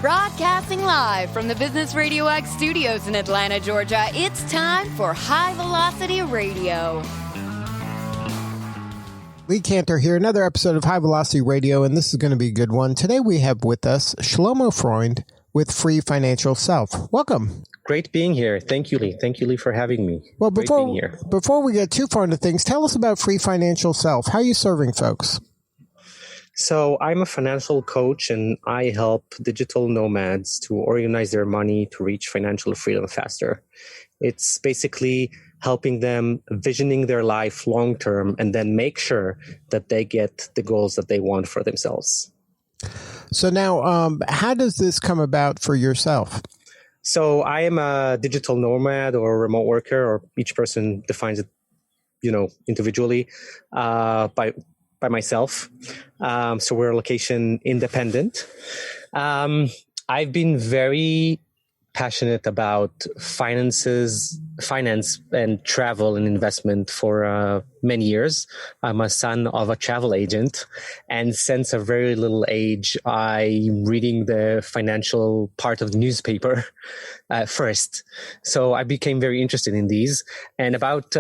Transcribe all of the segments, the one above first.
Broadcasting live from the Business RadioX studios in Atlanta, Georgia, it's time for High Velocity Radio. Lee Cantor here, another episode of High Velocity Radio, and this is going to be a good one. Today we have with us Shlomo Freund with Free Financial Self. Welcome. Great being here. Thank you, Lee. Thank you, Lee, for having me. Well, before we get too far into things, tell us about Free Financial Self. How are you serving folks? So I'm a financial coach, and I help digital nomads to organize their money to reach financial freedom faster. It's basically helping them visioning their life long term and then make sure that they get the goals that they want for themselves. So now, how does this come about for yourself? So I am a digital nomad or remote worker, or each person defines it, individually, by myself. So we're location independent. I've been very passionate about finance and travel and investment for many years. I'm a son of a travel agent, and since a very little age, I'm reading the financial part of the newspaper first. So I became very interested in these. And about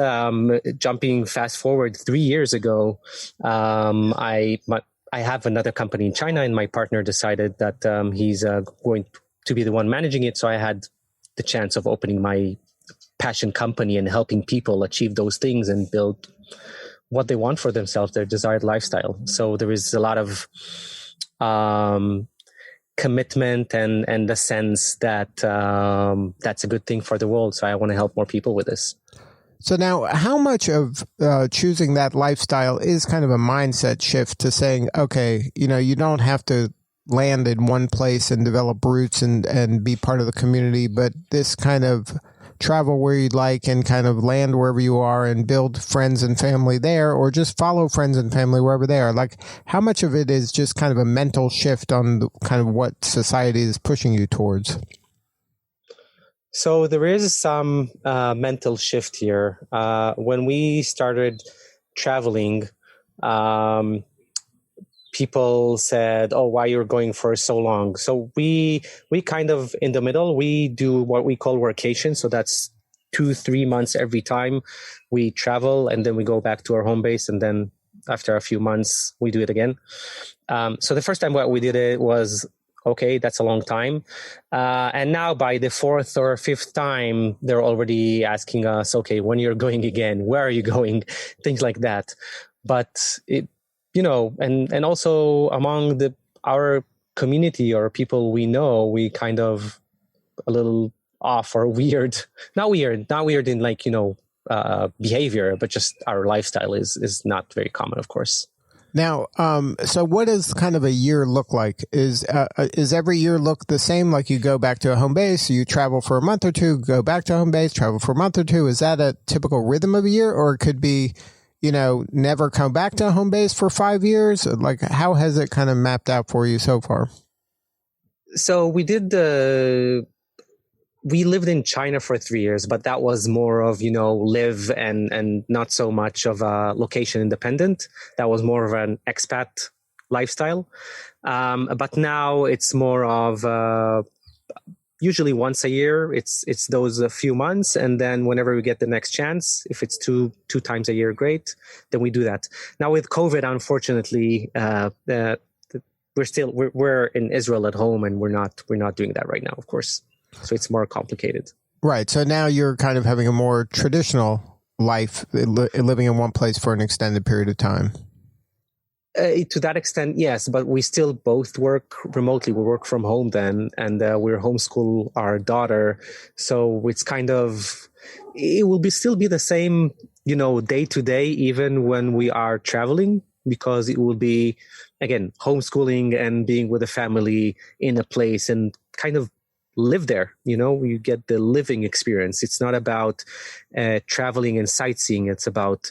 jumping fast forward 3 years ago, I have another company in China, and my partner decided that he's going to be the one managing it. So I had the chance of opening my passion company and helping people achieve those things and build what they want for themselves, their desired lifestyle. So there is a lot of commitment and the sense that that's a good thing for the world. So I want to help more people with this. So now, how much of choosing that lifestyle is kind of a mindset shift to saying, okay, you don't have to land in one place and develop roots and be part of the community, but this kind of travel where you'd like and kind of land wherever you are and build friends and family there, or just follow friends and family wherever they are. Like, how much of it is just kind of a mental shift on the, kind of what society is pushing you towards? So there is some mental shift here. When we started traveling, people said, "Oh, why you're going for so long?" So we kind of in the middle. We do what we call workation. So that's 2-3 months every time we travel, and then we go back to our home base, and then after a few months we do it again. So the first time what we did it was, okay, that's a long time. And now by the 4th or 5th time, they're already asking us, okay, when you're going again, where are you going? Things like that. But it, and also among our community or people we know, we kind of a little off or weird, not weird in like, behavior, but just our lifestyle is not very common, of course. Now, so what does kind of a year look like? Is every year look the same? Like you go back to a home base, you travel for a month or two, go back to home base, travel for a month or two. Is that a typical rhythm of a year, or it could be, never come back to a home base for 5 years? Like, how has it kind of mapped out for you so far? So we lived in China for 3 years, but that was more of, live and not so much of a location independent. That was more of an expat lifestyle. But now it's more of usually once a year. It's those a few months, and then whenever we get the next chance, if it's two times a year, great, then we do that. Now with COVID, unfortunately, we're in Israel at home, and we're not doing that right now, of course. So it's more complicated. Right. So now you're kind of having a more traditional life, living in one place for an extended period of time. To that extent, yes, but we still both work remotely. We work from home then, and we're homeschool our daughter. So it's kind of, it will still be the same, day to day, even when we are traveling, because it will be, again, homeschooling and being with a family in a place and kind of live there. You get the living experience. It's not about traveling and sightseeing. It's about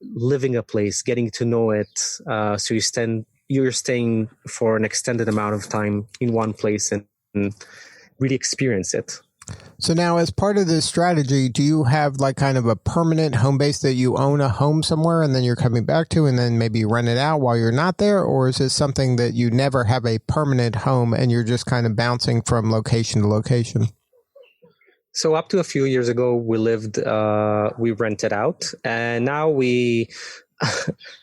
living a place, getting to know it. So you're staying for an extended amount of time in one place and really experience it. So now, as part of this strategy, do you have like kind of a permanent home base that you own a home somewhere and then you're coming back to and then maybe rent it out while you're not there? Or is this something that you never have a permanent home and you're just kind of bouncing from location to location? So up to a few years ago, we rented out, and now we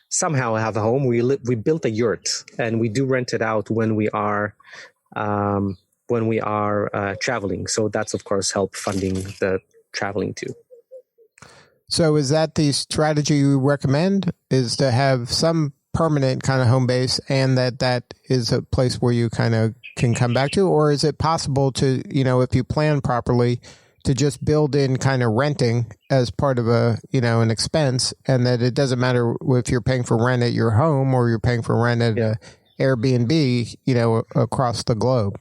somehow have a home. We built a yurt, and we do rent it out when we are traveling. So that's, of course, help funding the traveling too. So is that the strategy you recommend, is to have some permanent kind of home base and that is a place where you kind of can come back to? Or is it possible to, if you plan properly, to just build in kind of renting as part of an expense, and that it doesn't matter if you're paying for rent at your home or you're paying for rent at a Airbnb, across the globe?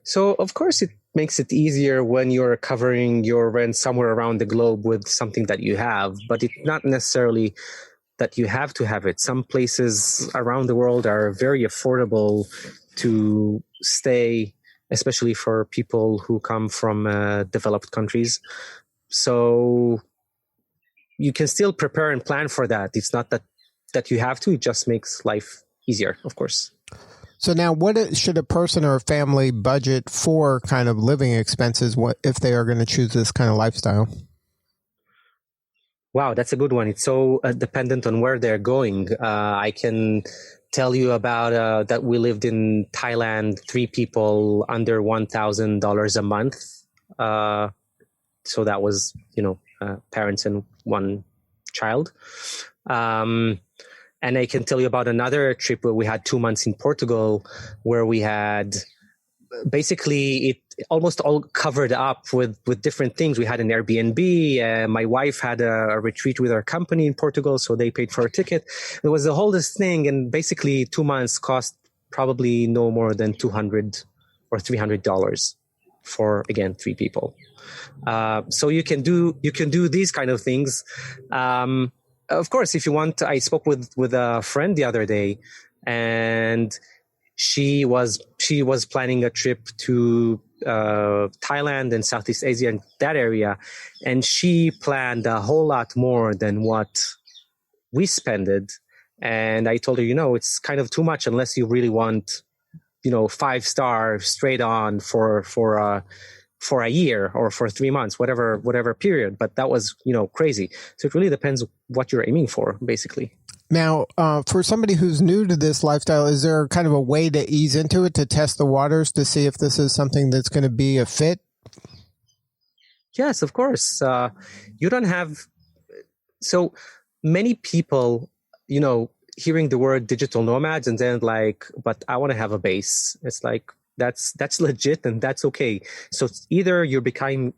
So, of course, it makes it easier when you're covering your rent somewhere around the globe with something that you have, but it's not necessarily that you have to have it. Some places around the world are very affordable to stay, especially for people who come from developed countries. So you can still prepare and plan for that. It's not that you have to. It just makes life easier, of course. So now, what should a person or a family budget for kind of living expenses if they are going to choose this kind of lifestyle? Wow, that's a good one. It's so dependent on where they're going. I can tell you about that we lived in Thailand, 3 people under $1,000 a month. So that was, parents and 1 child. And I can tell you about another trip where we had 2 months in Portugal, where we had basically it almost all covered up with different things. We had an Airbnb. My wife had a retreat with our company in Portugal, so they paid for a ticket. It was the whole thing, and basically 2 months cost probably no more than $200 or $300 for, again, 3 people. So you can do these kind of things. Of course, if you want, I spoke with a friend the other day, and she was planning a trip to Thailand and Southeast Asia and that area, and she planned a whole lot more than what we spended. And I told her, it's kind of too much unless you really want, 5-star straight on for a year or for 3 months, whatever period. But that was, crazy. So it really depends what you're aiming for, basically. Now, for somebody who's new to this lifestyle, is there kind of a way to ease into it, to test the waters, to see if this is something that's going to be a fit? Yes, of course. You don't have... So many people, hearing the word digital nomads and then but I want to have a base. It's like, that's legit and that's okay. So it's either you're becoming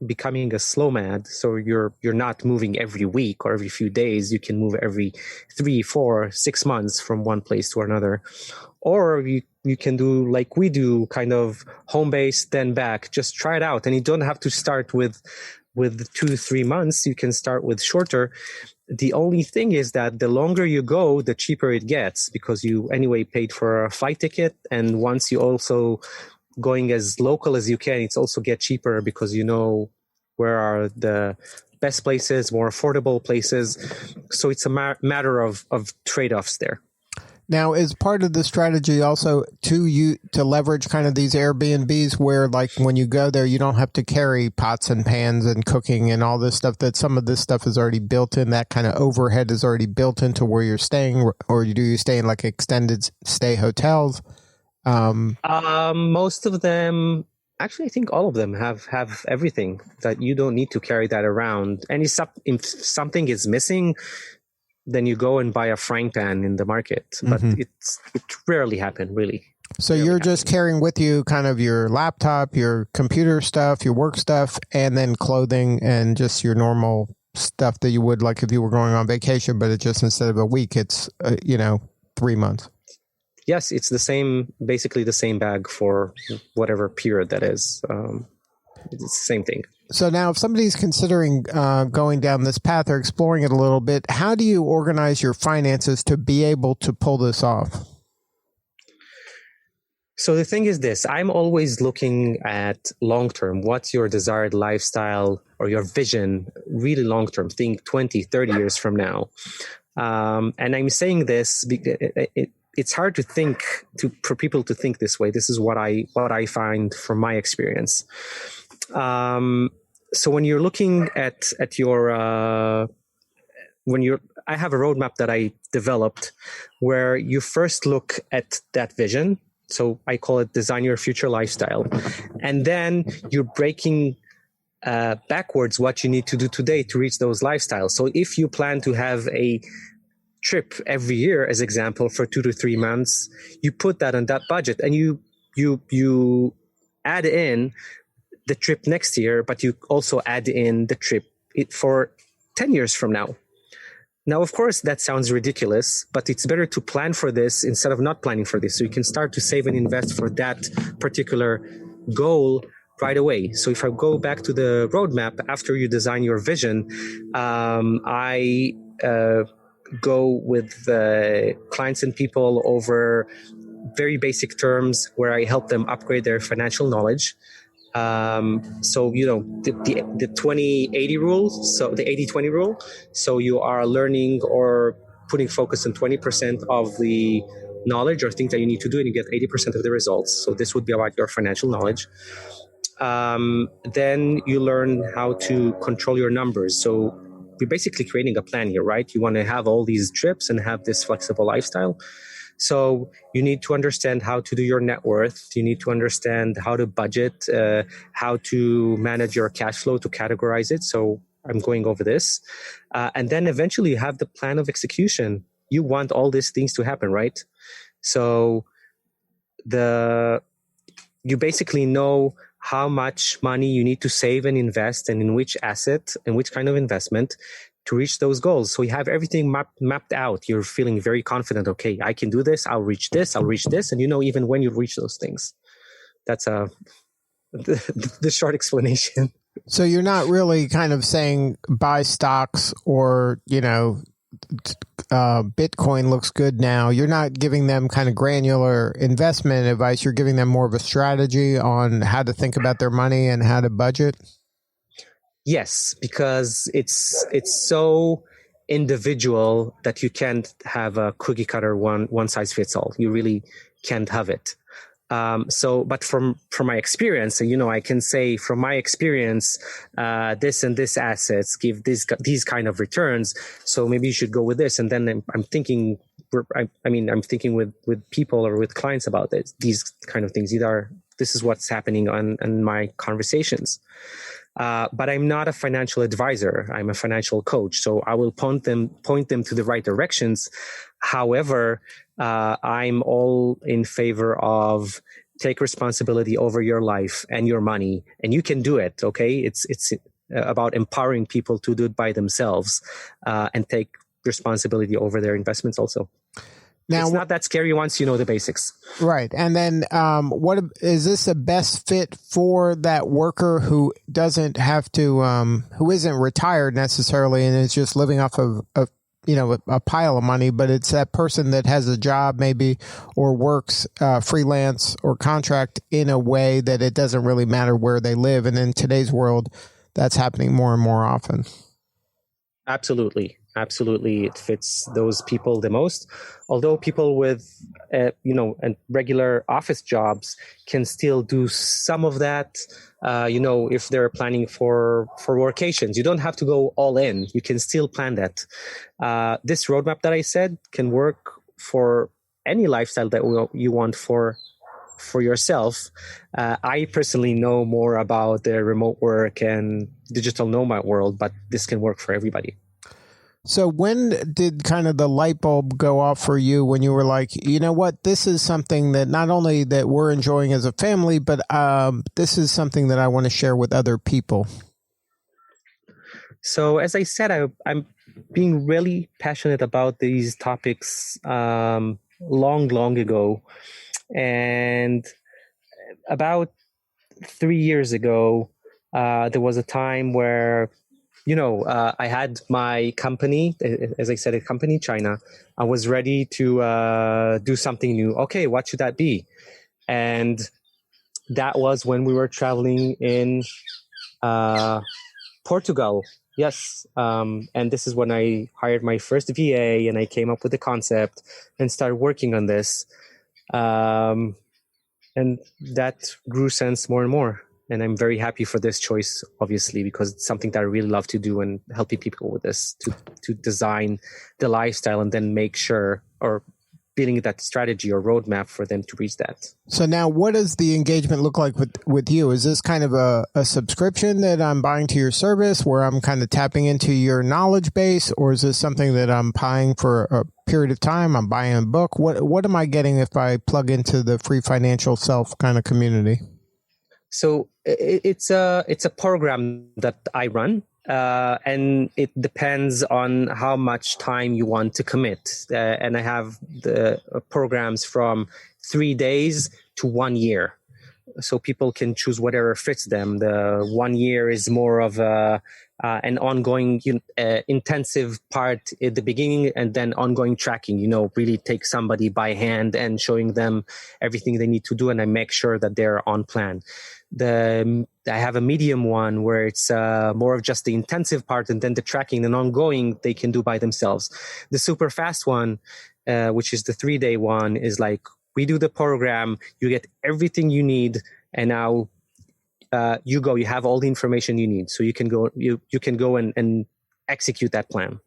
a slow mad, so you're not moving every week or every few days. You can move every 3, 4, 6 months from one place to another, or you can do like we do, kind of home base then back. Just try it out, and you don't have to start with 2-3 months. You can start with shorter. The only thing is that the longer you go, the cheaper it gets, because you anyway paid for a flight ticket. And once you also going as local as you can, it's also get cheaper because where are the best places, more affordable places. So it's a matter of trade-offs there. Now, is part of the strategy also to leverage kind of these Airbnbs where, like, when you go there, you don't have to carry pots and pans and cooking and all this stuff, that some of this stuff is already built in, that kind of overhead is already built into where you're staying? Or do you stay in like extended stay hotels? Most of them, actually, I think all of them have everything that you don't need to carry that around. And if something is missing, then you go and buy a frying pan in the market. But it rarely happens, really. So you're just carrying with you kind of your laptop, your computer stuff, your work stuff, and then clothing and just your normal stuff that you would like if you were going on vacation, but it just, instead of a week, it's 3 months. Yes, it's basically the same bag for whatever period that is. It's the same thing. So now, if somebody's considering going down this path or exploring it a little bit, how do you organize your finances to be able to pull this off? So the thing is this, I'm always looking at long-term. What's your desired lifestyle or your vision, really long-term? Think 20, 30 years from now. And I'm saying this because it's hard to think for people to think this way. This is what I find from my experience. So when you're looking at your I have a roadmap that I developed where you first look at that vision. So I call it design your future lifestyle. And then you're breaking backwards what you need to do today to reach those lifestyles. So if you plan to have a trip every year, as example, for 2 to 3 months, you put that on that budget and you add in the trip next year, but you also add in the trip for 10 years from now. Now, of course, that sounds ridiculous, but it's better to plan for this instead of not planning for this. So you can start to save and invest for that particular goal right away. So if I go back to the roadmap, after you design your vision, I go with clients and people over very basic terms where I help them upgrade their financial knowledge. So, the 20-80 rule, so the 80-20 rule. So you are learning or putting focus on 20% of the knowledge or things that you need to do, and you get 80% of the results. So this would be about your financial knowledge. Then you learn how to control your numbers. So you're basically creating a plan here, right? You want to have all these trips and have this flexible lifestyle. So you need to understand how to do your net worth. You need to understand how to budget, how to manage your cash flow, to categorize it. So I'm going over this. And then eventually you have the plan of execution. You want all these things to happen, right? So you basically know how much money you need to save and invest and in which asset and which kind of investment to reach those goals. So you have everything mapped out. You're feeling very confident. Okay, I can do this. I'll reach this. And you know even when you reach those things. That's the short explanation. So you're not really kind of saying buy stocks or, Bitcoin looks good now. You're not giving them kind of granular investment advice. You're giving them more of a strategy on how to think about their money and how to budget. Yes, because it's so individual that you can't have a cookie cutter one size fits all. You really can't have it. But from my experience, I can say from my experience, this and this assets give these kind of returns. So maybe you should go with this. And then I'm thinking with people or with clients about these kind of things. This is what's happening on my conversations. But I'm not a financial advisor. I'm a financial coach. So I will point them to the right directions. However, I'm all in favor of take responsibility over your life and your money, and you can do it. Okay. It's about empowering people to do it by themselves, and take responsibility over their investments also. Now, it's not that scary once you know the basics. Right. And then what is this a best fit for that worker who doesn't have to, who isn't retired necessarily and is just living off of a pile of money, but it's that person that has a job maybe or works freelance or contract in a way that it doesn't really matter where they live. And in today's world, that's happening more and more often. Absolutely. It fits those people the most. Although people with, and regular office jobs can still do some of that. If they're planning for workations, you don't have to go all in. You can still plan that. This roadmap that I said can work for any lifestyle that you want for yourself. I personally know more about the remote work and digital nomad world, but this can work for everybody. So when did kind of the light bulb go off for you when you were like, you know what, this is something that not only that we're enjoying as a family, but this is something that I want to share with other people? So as I said, I'm being really passionate about these topics long ago. And about 3 years ago, there was a time where I had my company, as I said, a company in China. I was ready to do something new. Okay, what should that be? And that was when we were traveling in Portugal. Yes. And this is when I hired my first VA, and I came up with the concept and started working on this. And that grew since more and more. And I'm very happy for this choice, obviously, because it's something that I really love to do, and helping people with this to design the lifestyle and then make sure, or building that strategy or roadmap for them to reach that. So now, what does the engagement look like with you? Is this kind of a subscription that I'm buying to your service, where I'm kind of tapping into your knowledge base, or is this something that I'm paying for a period of time? I'm buying a book. What am I getting if I plug into the Free Financial Self kind of community? So it's a program that I run. And it depends on how much time you want to commit. And I have the programs from 3 days to 1 year. So people can choose whatever fits them. The 1 year is more of an ongoing intensive part at the beginning, and then ongoing tracking, really take somebody by hand and showing them everything they need to do. And I make sure that they're on plan. I have a medium one where it's more of just the intensive part, and then the tracking and ongoing they can do by themselves. The super fast one, which is the 3 day one, is like, we do the program, you get everything you need, and now you have all the information you need. So you can go and execute that plan.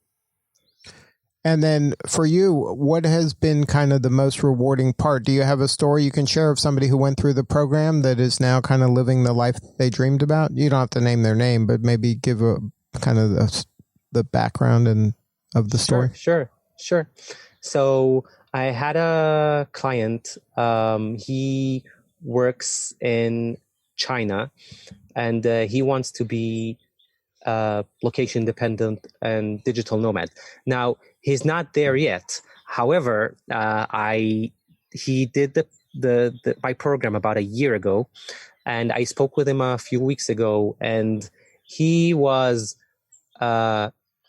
And then for you, what has been kind of the most rewarding part? Do you have a story you can share of somebody who went through the program that is now kind of living the life they dreamed about? You don't have to name their name, but maybe give a kind of the background of the story. Sure. So I had a client. He works in China, and he wants to be location dependent and digital nomad. Now, he's not there yet. However, he did my program about a year ago, and I spoke with him a few weeks ago, and he was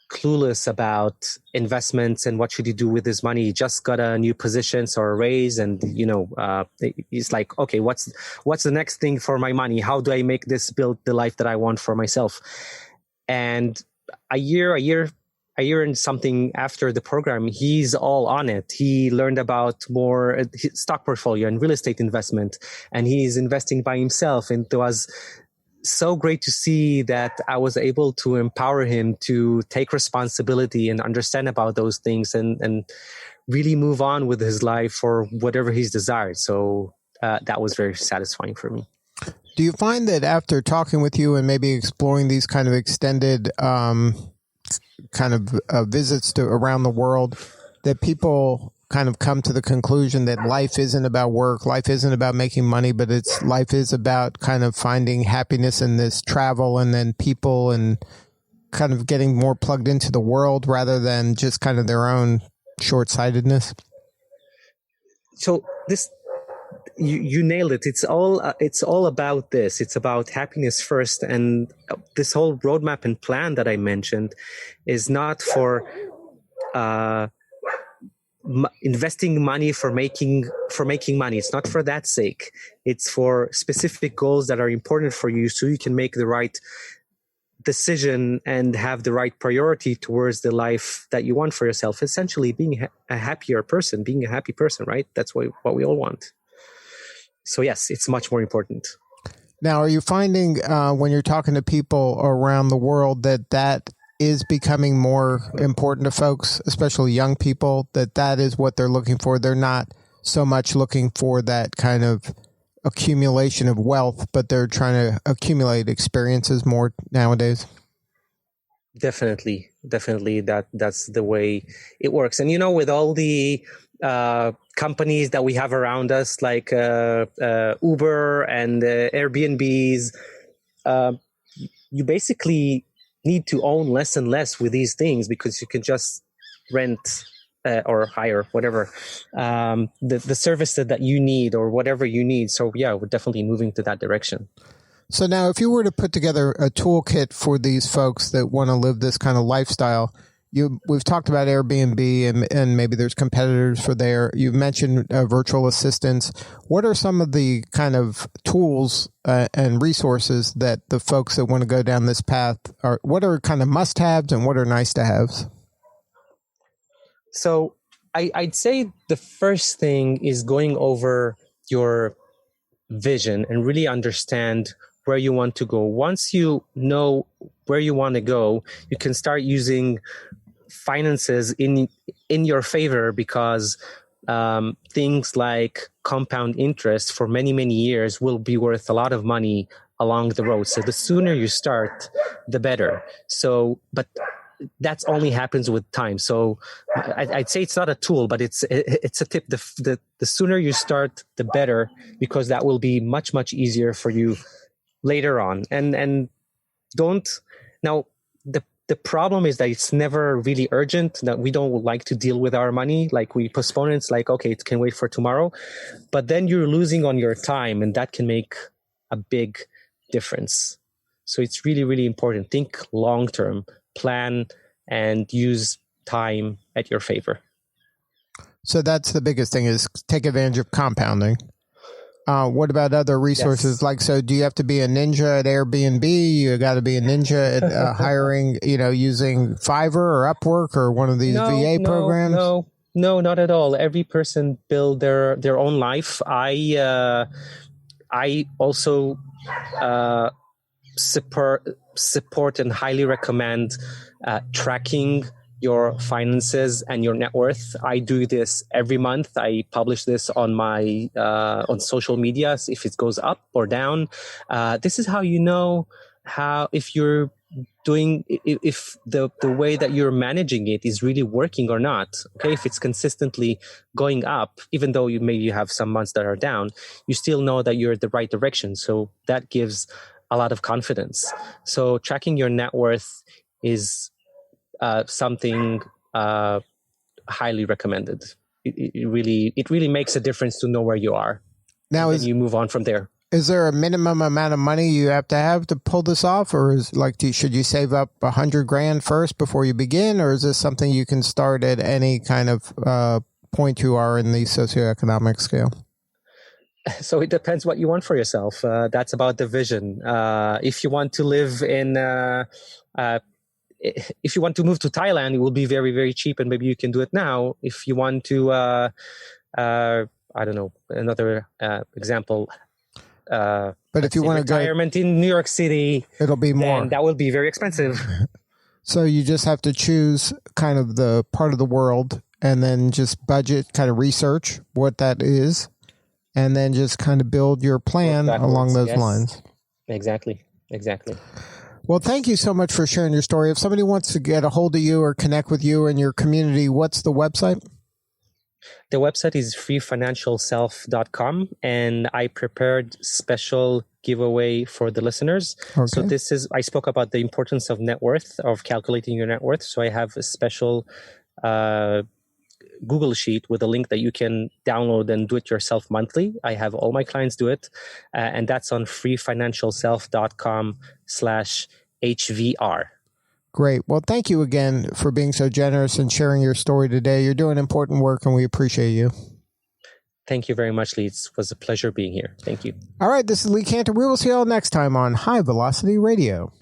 clueless about investments and what should he do with his money. He just got a new position, or a raise, and he's like, okay, what's the next thing for my money? How do I make this build the life that I want for myself? And a year and something after the program, he's all on it. He learned about more stock portfolio and real estate investment, and he's investing by himself. And it was so great to see that I was able to empower him to take responsibility and understand about those things, and really move on with his life for whatever he's desired. So that was very satisfying for me. Do you find that after talking with you and maybe exploring these kind of extended visits to around the world, that people kind of come to the conclusion that life isn't about work, life isn't about making money, but life is about kind of finding happiness in this travel, and then people, and kind of getting more plugged into the world rather than just kind of their own short-sightedness? So this, you nailed it. It's all about this. It's about happiness first. And this whole roadmap and plan that I mentioned is not for investing money for making money. It's not for that sake. It's for specific goals that are important for you, so you can make the right decision and have the right priority towards the life that you want for yourself. Essentially, being a happy person, right? That's what we all want. So yes, it's much more important. Now, are you finding when you're talking to people around the world that is becoming more important to folks, especially young people, that is what they're looking for? They're not so much looking for that kind of accumulation of wealth, but they're trying to accumulate experiences more nowadays? Definitely. That's the way it works. And, with all the companies that we have around us, like Uber and Airbnbs, you basically need to own less and less with these things, because you can just rent or hire whatever the service that you need, or whatever you need. So yeah, we're definitely moving to that direction. So now, if you were to put together a toolkit for these folks that want to live this kind of lifestyle, We've talked about Airbnb and maybe there's competitors for there. You've mentioned virtual assistants. What are some of the kind of tools and resources that the folks that want to go down this path what are kind of must-haves and what are nice-to-haves? So I'd say the first thing is going over your vision and really understand where you want to go. Once you know where you want to go, you can start using finances in your favor, because things like compound interest for many, many years will be worth a lot of money along the road. So the sooner you start, the better. So, but that's only happens with time. So I'd say it's not a tool, but it's a tip. The sooner you start, the better, because that will be much, much easier for you later on. And don't now the problem is that it's never really urgent, that we don't like to deal with our money. Like we postpone it. It's like, okay, it can wait for tomorrow, but then you're losing on your time, and that can make a big difference. So it's really, really important. Think long-term, plan, and use time at your favor. So that's the biggest thing, is take advantage of compounding. What about other resources? Yes. Like, so do you have to be a ninja at Airbnb? You got to be a ninja at hiring, using Fiverr or Upwork or one of these VA programs? No, not at all. Every person build their own life. I also support and highly recommend tracking your finances and your net worth. I do this every month. I publish this on my on social media, if it goes up or down. This is how you know if you're doing, if the way that you're managing it is really working or not. Okay, if it's consistently going up, even though you have some months that are down, you still know that you're in the right direction. So that gives a lot of confidence. So tracking your net worth is something highly recommended. It really makes a difference to know where you are. Now, you move on from there. Is there a minimum amount of money you have to pull this off, or is should you save up $100,000 first before you begin, or is this something you can start at any kind of point you are in the socioeconomic scale? So it depends what you want for yourself. That's about the vision. If you want to live in if you want to move to Thailand, it will be very, very cheap, and maybe you can do it now. If you want to, I don't know, another example. But if you want to go retirement in New York City, it'll be more. And that will be very expensive. So you just have to choose kind of the part of the world, and then just budget, kind of research what that is, and then just kind of build your plan along those lines. Exactly. Well, thank you so much for sharing your story. If somebody wants to get a hold of you or connect with you and your community, what's the website? The website is freefinancialself.com, and I prepared special giveaway for the listeners. Okay. So I spoke about the importance of net worth, of calculating your net worth. So I have a special Google sheet with a link that you can download and do it yourself monthly. I have all my clients do it, and that's on freefinancialself.com/HVR. Great. Well, thank you again for being so generous and sharing your story today. You're doing important work, and we appreciate you. Thank you very much, Lee. It was a pleasure being here. Thank you. All right. This is Lee Cantor. We will see you all next time on High Velocity Radio.